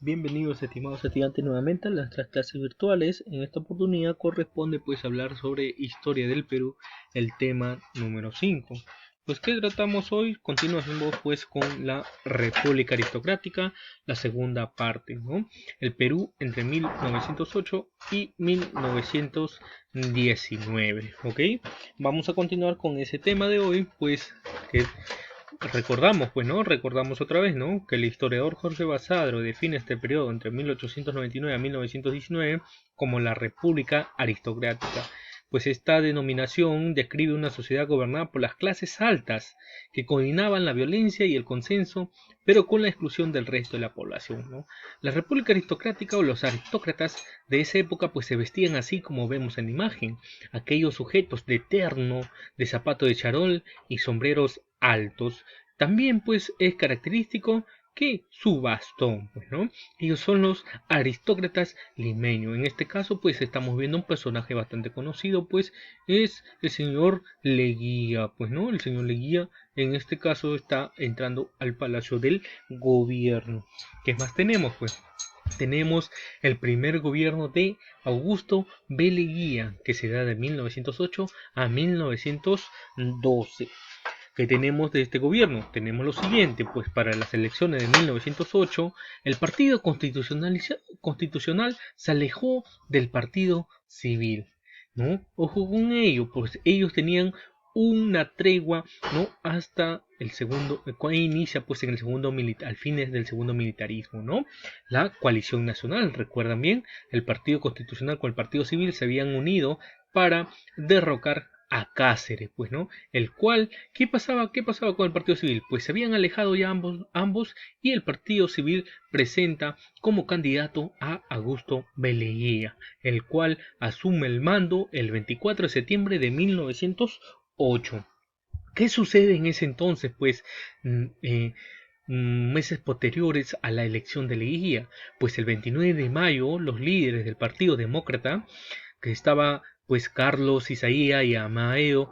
Bienvenidos estimados estudiantes nuevamente a nuestras clases virtuales. En esta oportunidad corresponde pues hablar sobre historia del Perú, el tema número 5. Pues ¿qué tratamos hoy? Continuamos pues con la República Aristocrática, la segunda parte, ¿no? El Perú entre 1908 y 1919, ¿ok? Vamos a continuar con ese tema de hoy, pues que recordamos, pues, ¿no? Recordamos otra vez, ¿no? Que el historiador Jorge Basadro define este periodo entre 1899 a 1919 como la República Aristocrática, pues esta denominación describe una sociedad gobernada por las clases altas que coordinaban la violencia y el consenso, pero con la exclusión del resto de la población, ¿no? La República Aristocrática o los aristócratas de esa época pues se vestían así como vemos en la imagen, aquellos sujetos de terno, de zapato de charol y sombreros altos. También pues es característico que su bastón, pues, ¿no? Ellos son los aristócratas limeños. En este caso pues estamos viendo un personaje bastante conocido, pues es el señor Leguía, pues, ¿no? El señor Leguía en este caso está entrando al Palacio del Gobierno. ¿Qué más tenemos? Pues tenemos el primer gobierno de Augusto B. Leguía, que se da de 1908 a 1912. ¿Qué tenemos de este gobierno? Tenemos lo siguiente, pues para las elecciones de 1908, el Partido Constitucional se alejó del Partido Civil, ¿no? Ojo con ello, pues ellos tenían una tregua, ¿no? Hasta el segundo, cuando inicia pues en el segundo militar, al fines del segundo militarismo, ¿no? La coalición nacional, recuerdan bien, el Partido Constitucional con el Partido Civil se habían unido para derrocar a Cáceres, pues, ¿no? El cual, ¿qué pasaba con el Partido Civil? Pues se habían alejado ya ambos y el Partido Civil presenta como candidato a Augusto B. Leguía, el cual asume el mando el 24 de septiembre de 1908. ¿Qué sucede en ese entonces? Pues meses posteriores a la elección de Leguía, pues el 29 de mayo los líderes del Partido Demócrata, que estaba pues Carlos Isaía y Amadeo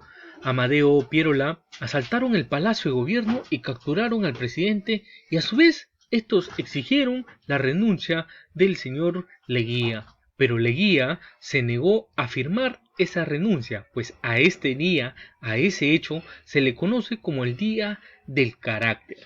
Pierola, asaltaron el Palacio de Gobierno y capturaron al presidente, y a su vez estos exigieron la renuncia del señor Leguía. Pero Leguía se negó a firmar esa renuncia, pues a este día, a ese hecho, se le conoce como el Día del Carácter.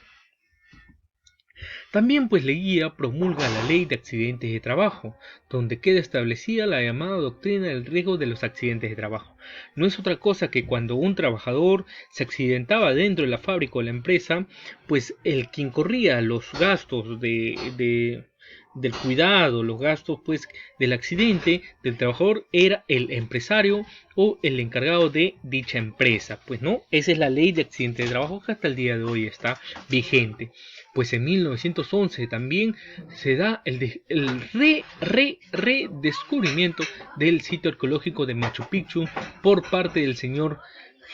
También pues Leguía promulga la Ley de Accidentes de Trabajo, donde queda establecida la llamada doctrina del riesgo de los accidentes de trabajo. No es otra cosa que cuando un trabajador se accidentaba dentro de la fábrica o la empresa, pues el quien corría los gastos del cuidado, los gastos pues del accidente del trabajador era el empresario o el encargado de dicha empresa. Pues no, esa es la Ley de Accidentes de Trabajo que hasta el día de hoy está vigente. Pues en 1911 también se da el redescubrimiento del sitio arqueológico de Machu Picchu por parte del señor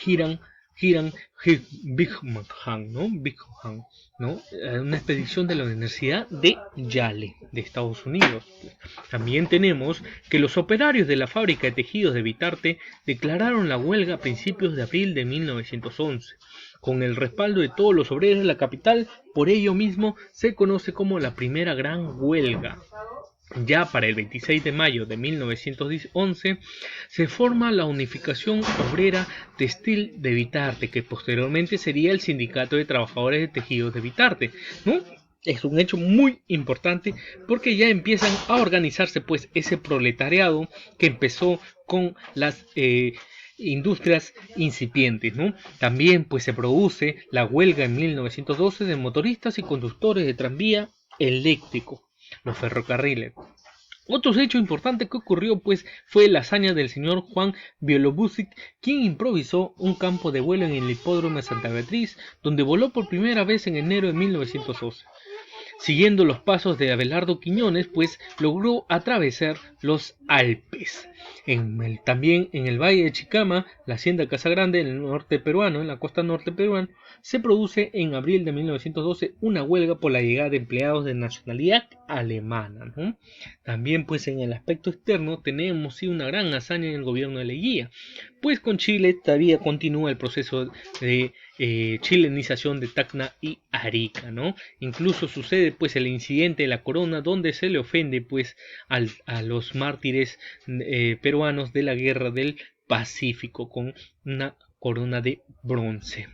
Hiram Bingham, ¿no? Bingham, ¿no? Una expedición de la Universidad de Yale, de Estados Unidos. También tenemos que los operarios de la fábrica de tejidos de Vitarte declararon la huelga a principios de abril de 1911. Con el respaldo de todos los obreros de la capital, por ello mismo se conoce como la primera gran huelga. Ya para el 26 de mayo de 1911 se forma la Unificación Obrera Textil de Vitarte, que posteriormente sería el Sindicato de Trabajadores de Tejidos de Vitarte, ¿no? Es un hecho muy importante porque ya empiezan a organizarse pues ese proletariado que empezó con las industrias incipientes, ¿no? También pues se produce la huelga en 1912 de motoristas y conductores de tranvía eléctrico, los ferrocarriles. Otro hecho importante que ocurrió pues fue la hazaña del señor Juan Bielobúzig, quien improvisó un campo de vuelo en el hipódromo de Santa Beatriz, donde voló por primera vez en enero de 1912. Siguiendo los pasos de Abelardo Quiñones, pues logró atravesar los Alpes. También en el Valle de Chicama, la hacienda Casagrande, en el norte peruano, en la costa norte peruana, se produce en abril de 1912 una huelga por la llegada de empleados de nacionalidad alemana, ¿no? También pues en el aspecto externo tenemos sí una gran hazaña en el gobierno de Leguía, pues con Chile todavía continúa el proceso de chilenización de Tacna y Arica, ¿no? Incluso sucede pues el incidente de la corona donde se le ofende pues a los mártires peruanos de la guerra del Pacífico con una corona de bronce.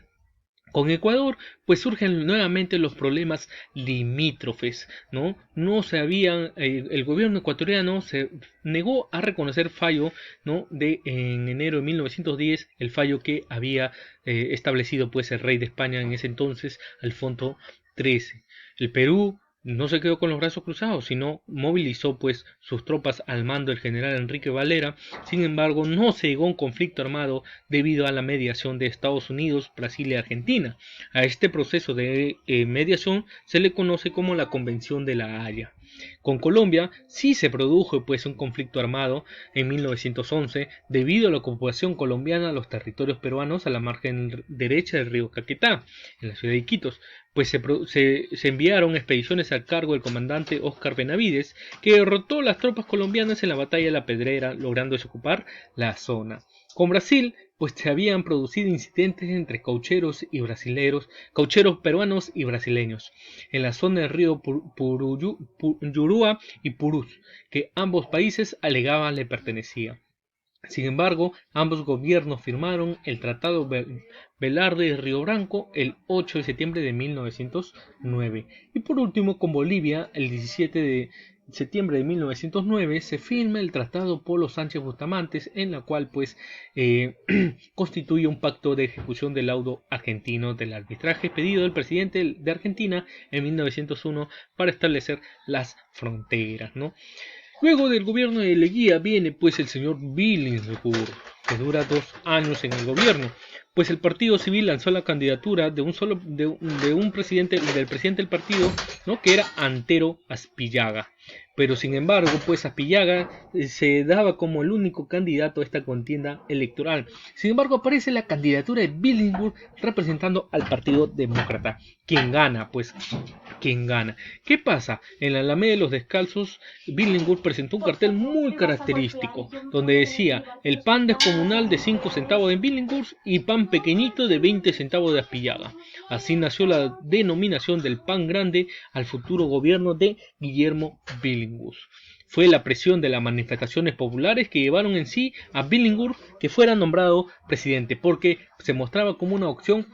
Con Ecuador, pues surgen nuevamente los problemas limítrofes, ¿no? No se habían, el gobierno ecuatoriano se negó a reconocer fallo, ¿no? En enero de 1910, el fallo que había establecido, pues, el rey de España en ese entonces, Alfonso XIII. El Perú no se quedó con los brazos cruzados, sino movilizó, pues, sus tropas al mando del general Enrique Valera. Sin embargo, no se llegó a un conflicto armado debido a la mediación de Estados Unidos, Brasil y Argentina. A este proceso de mediación se le conoce como la Convención de la Haya. Con Colombia sí se produjo pues un conflicto armado en 1911 debido a la ocupación colombiana de los territorios peruanos a la margen derecha del río Caquetá, en la ciudad de Iquitos, pues se enviaron expediciones a cargo del comandante Óscar Benavides, que derrotó a las tropas colombianas en la batalla de la Pedrera, logrando desocupar la zona. Con Brasil, pues se habían producido incidentes entre caucheros peruanos y brasileños, en la zona del río Yurúa y Purús, que ambos países alegaban le pertenecía. Sin embargo, ambos gobiernos firmaron el Tratado Velarde de Río Branco el 8 de septiembre de 1909. Y por último, con Bolivia, el 17 de septiembre de 1909 se firma el Tratado Polo Sánchez Bustamante, en la cual pues constituye un pacto de ejecución del laudo argentino del arbitraje pedido del presidente de Argentina en 1901 para establecer las fronteras, ¿no? Luego del gobierno de Leguía viene pues el señor Billinghurst, que dura 2 años en el gobierno, pues el partido civil lanzó la candidatura de un presidente, del presidente del partido, ¿no? Que era Antero Aspillaga. Pero sin embargo, pues Aspillaga se daba como el único candidato a esta contienda electoral. Sin embargo, aparece la candidatura de Billinghurst representando al Partido Demócrata. ¿Quién gana? Pues, ¿quién gana? ¿Qué pasa? En la Alameda de los Descalzos, Billinghurst presentó un cartel muy característico, donde decía, el pan descomunal de 5 centavos de Billinghurst y pan pequeñito de 20 centavos de Aspillaga. Así nació la denominación del pan grande al futuro gobierno de Guillermo Billinghurst. Fue la presión de las manifestaciones populares que llevaron en sí a Billinghurst que fuera nombrado presidente, porque se mostraba como una opción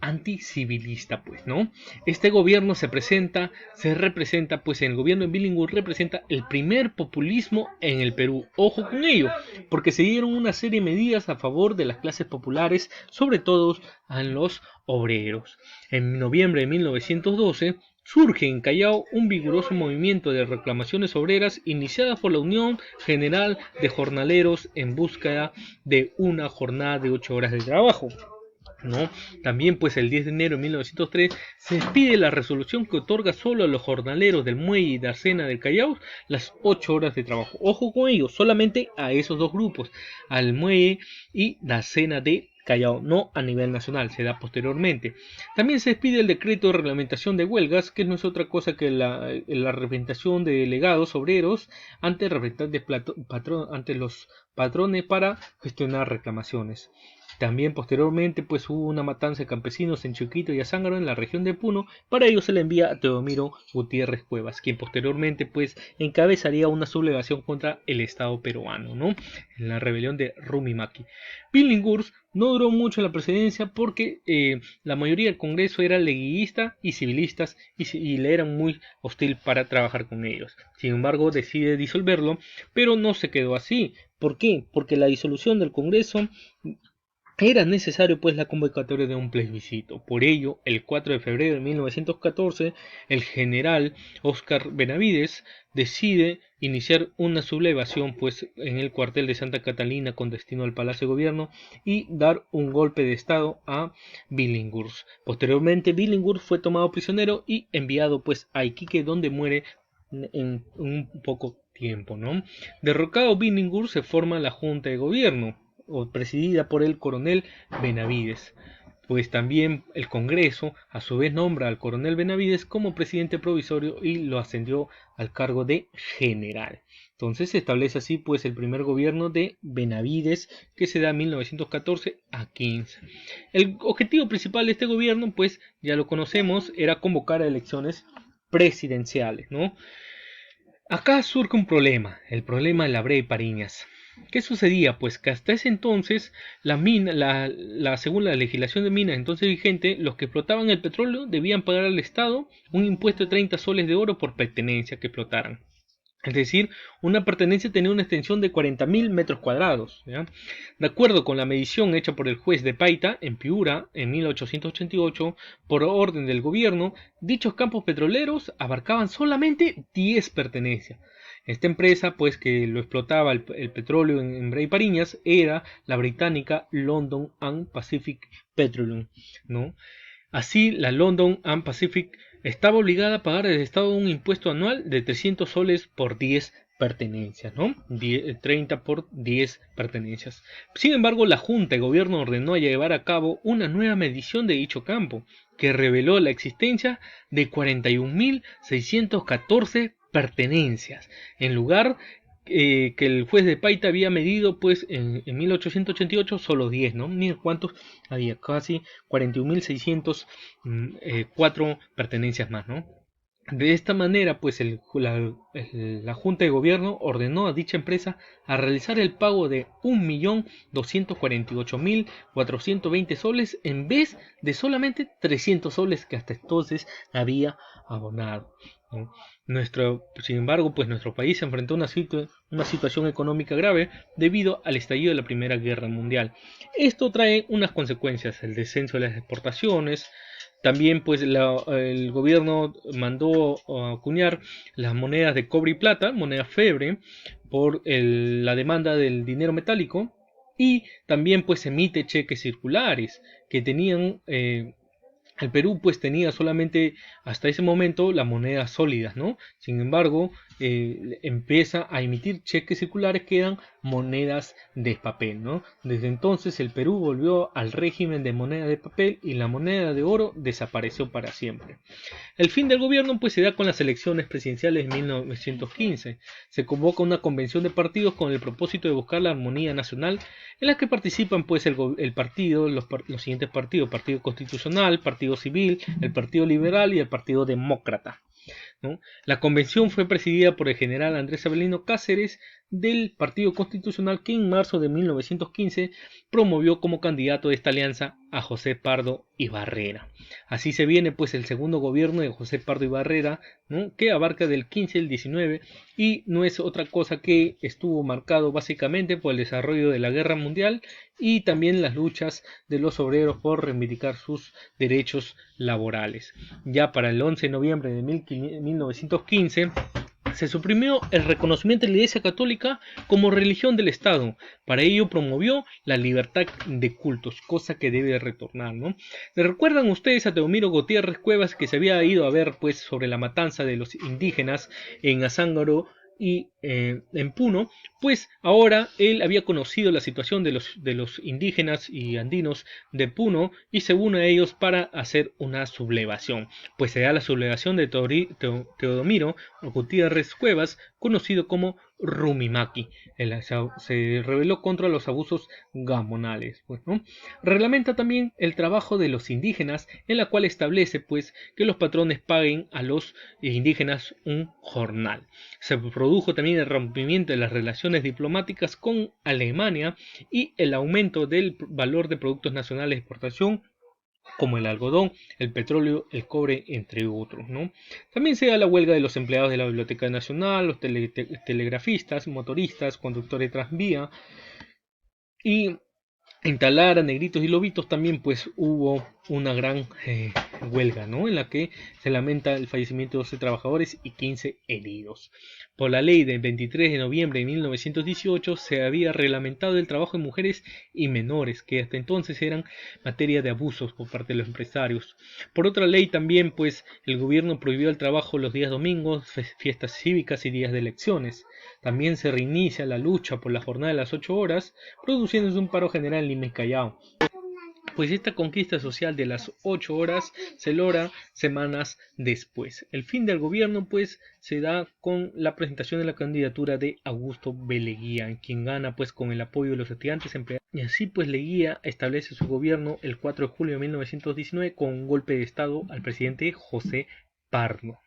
anticivilista, pues, ¿no? Este gobierno se representa, pues, en el gobierno de Billinghurst representa el primer populismo en el Perú. Ojo con ello, porque se dieron una serie de medidas a favor de las clases populares, sobre todo a los obreros. En noviembre de 1912 surge en Callao un vigoroso movimiento de reclamaciones obreras iniciadas por la Unión General de Jornaleros en búsqueda de una jornada de 8 horas de trabajo, ¿no? También pues el 10 de enero de 1903 se expide la resolución que otorga solo a los jornaleros del Muelle y Darcena del Callao las 8 horas de trabajo. Ojo con ello, solamente a esos dos grupos, al Muelle y Darcena de Callao, no a nivel nacional, se da posteriormente. También se expide el decreto de reglamentación de huelgas, que no es otra cosa que la representación de delegados obreros ante los patrones para gestionar reclamaciones. También posteriormente pues hubo una matanza de campesinos en Chuquito y Azángaro en la región de Puno. Para ello se le envía a Teodomiro Gutiérrez Cuevas, quien posteriormente pues encabezaría una sublevación contra el Estado peruano, ¿no? En la rebelión de Rumimaki. Billinghurst no duró mucho en la presidencia porque la mayoría del Congreso era leguista y civilistas y le eran muy hostil para trabajar con ellos. Sin embargo decide disolverlo, pero no se quedó así. ¿Por qué? Porque la disolución del Congreso era necesario pues la convocatoria de un plebiscito. Por ello, el 4 de febrero de 1914, el general Óscar Benavides decide iniciar una sublevación pues en el cuartel de Santa Catalina con destino al Palacio de Gobierno y dar un golpe de estado a Billinghurst. Posteriormente, Billinghurst fue tomado prisionero y enviado pues a Iquique, donde muere en un poco tiempo, ¿no? Derrocado Billinghurst, se forma la Junta de Gobierno, o presidida por el coronel Benavides. pues también el Congreso a su vez nombra al coronel Benavides como presidente provisorio y lo ascendió al cargo de general. Entonces se establece así pues el primer gobierno de Benavides, que se da de 1914 a 15. El objetivo principal de este gobierno, pues ya lo conocemos, era convocar a elecciones presidenciales, ¿no? Acá surge un problema, el problema de la Brea y Pariñas. ¿Qué sucedía? Pues que hasta ese entonces, según la legislación de minas entonces vigente, los que explotaban el petróleo debían pagar al Estado un impuesto de 30 soles de oro por pertenencia que explotaran. Es decir, una pertenencia tenía una extensión de 40.000 metros cuadrados. ¿Ya? De acuerdo con la medición hecha por el juez de Paita en Piura en 1888, por orden del gobierno, dichos campos petroleros abarcaban solamente 10 pertenencias. Esta empresa, pues que lo explotaba el petróleo en Bray Pariñas, era la británica London and Pacific Petroleum, ¿no? Así, la London and Pacific estaba obligada a pagar al Estado un impuesto anual de 300 soles por 10 pertenencias, ¿no? 30 por 10 pertenencias. Sin embargo, la Junta de Gobierno ordenó llevar a cabo una nueva medición de dicho campo, que reveló la existencia de 41.614 pertenencias, en lugar que el juez de Paita había medido pues en 1888 solo 10, ¿no? Miren cuántos había, casi 41.604 pertenencias más, ¿no? De esta manera, pues la Junta de Gobierno ordenó a dicha empresa a realizar el pago de 1.248.420 soles en vez de solamente 300 soles que hasta entonces había abonado, ¿no? Sin embargo, pues nuestro país se enfrentó a una situación económica grave debido al estallido de la Primera Guerra Mundial. Esto trae unas consecuencias, el descenso de las exportaciones. También pues el gobierno mandó a acuñar las monedas de cobre y plata, moneda febre, por la demanda del dinero metálico, y también pues emite cheques circulares que tenían el Perú pues tenía solamente hasta ese momento las monedas sólidas, ¿no? Sin embargo, empieza a emitir cheques circulares que eran monedas de papel, ¿no? Desde entonces el Perú volvió al régimen de moneda de papel y la moneda de oro desapareció para siempre. El fin del gobierno pues se da con las elecciones presidenciales de 1915. Se convoca una convención de partidos con el propósito de buscar la armonía nacional, en la que participan pues el partido, los siguientes partidos: Partido Constitucional, Partido Civil, el Partido Liberal y el Partido Demócrata, ¿no? La convención fue presidida por el general Andrés Avelino Cáceres del Partido Constitucional, que en marzo de 1915 promovió como candidato de esta alianza a José Pardo y Barrera. Así se viene pues el segundo gobierno de José Pardo y Barrera, ¿no? Que abarca del 15 al 19 y no es otra cosa que estuvo marcado básicamente por el desarrollo de la guerra mundial y también las luchas de los obreros por reivindicar sus derechos laborales. Ya para el 11 de noviembre de 1915 se suprimió el reconocimiento de la Iglesia Católica como religión del Estado. Para ello promovió la libertad de cultos, cosa que debe retornar, ¿no? ¿Le recuerdan ustedes a Teomiro Gutiérrez Cuevas, que se había ido a ver pues sobre la matanza de los indígenas en Azángaro y en Puno? Pues ahora él había conocido la situación de los indígenas y andinos de Puno y se une a ellos para hacer una sublevación. Pues se da la sublevación de Teodomiro Gutiérrez Cuevas, conocido como Rumimaki. Se rebeló contra los abusos gamonales, pues, ¿no? Reglamenta también el trabajo de los indígenas, en la cual establece pues que los patrones paguen a los indígenas un jornal. Se produjo también el rompimiento de las relaciones diplomáticas con Alemania y el aumento del valor de productos nacionales de exportación, como el algodón, el petróleo, el cobre, entre otros, ¿no? También se da la huelga de los empleados de la Biblioteca Nacional, los telegrafistas, motoristas, conductores de tranvía, y en Talara, Negritos y Lobitos también pues hubo una gran huelga, ¿no? En la que se lamenta el fallecimiento de 12 trabajadores y 15 heridos. Por la ley del 23 de noviembre de 1918 se había reglamentado el trabajo de mujeres y menores, que hasta entonces eran materia de abusos por parte de los empresarios. Por otra ley también pues el gobierno prohibió el trabajo los días domingos, fiestas cívicas y días de elecciones. También se reinicia la lucha por la jornada de las 8 horas, produciéndose un paro general en Lima y Callao. Pues esta conquista social de las 8 horas se logra semanas después. El fin del gobierno pues se da con la presentación de la candidatura de Augusto B. Leguía, quien gana pues con el apoyo de los estudiantes empleados. Y así pues Leguía establece su gobierno el 4 de julio de 1919 con un golpe de estado al presidente José Pardo.